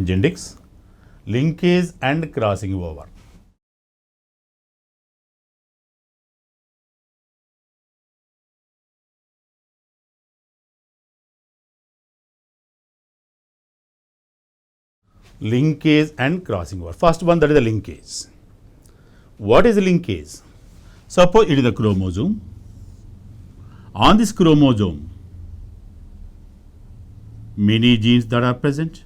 genetics, linkage and crossing over. Linkage and crossing over. First one, that is the linkage. What is linkage? Suppose it is a chromosome. On this chromosome, many genes that are present.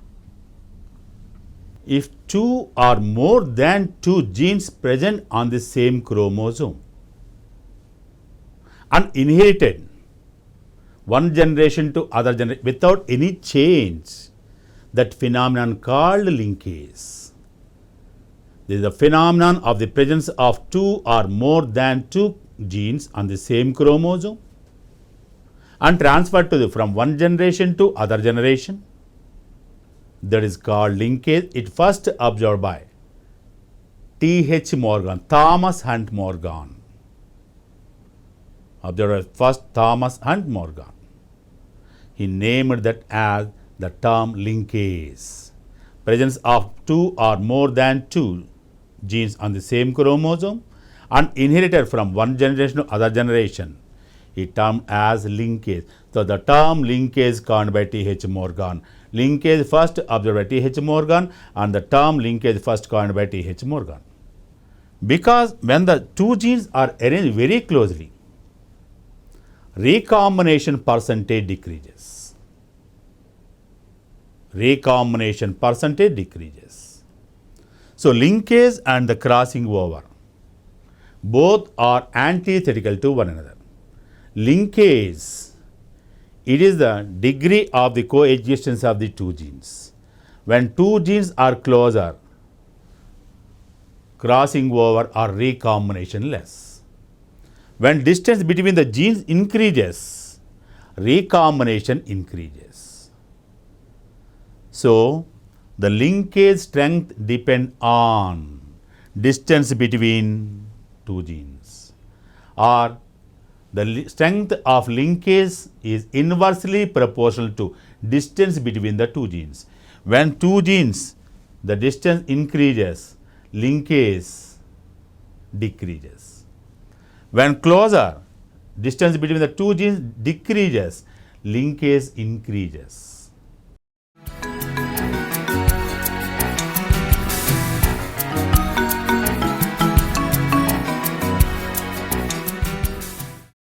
If two or more than two genes present on the same chromosome and inherited one generation to other generation without any change, that phenomenon called linkage. This is the phenomenon of the presence of two or more than two genes on the same chromosome and transferred to from one generation to other generation. That is called linkage. It first observed by T.H. Morgan, Thomas Hunt Morgan. Observed first Thomas Hunt Morgan. He named that as the term linkage. Presence of two or more than two genes on the same chromosome and inherited from one generation to other generation. He termed as linkage. So the term linkage coined by T.H. Morgan. Linkage first observed by T.H. Morgan and the term linkage first coined by T.H. Morgan. Because when the two genes are arranged very closely, recombination percentage decreases. Recombination percentage decreases. So linkage and the crossing over both are antithetical to one another. Linkage, it is the degree of the coexistence of the two genes. When two genes are closer, crossing over or recombination less. When distance between the genes increases, recombination increases. So, the linkage strength depends on distance between two genes, or the strength of linkage is inversely proportional to distance between the two genes. When two genes, the distance increases, linkage decreases. When closer, distance between the two genes decreases, linkage increases.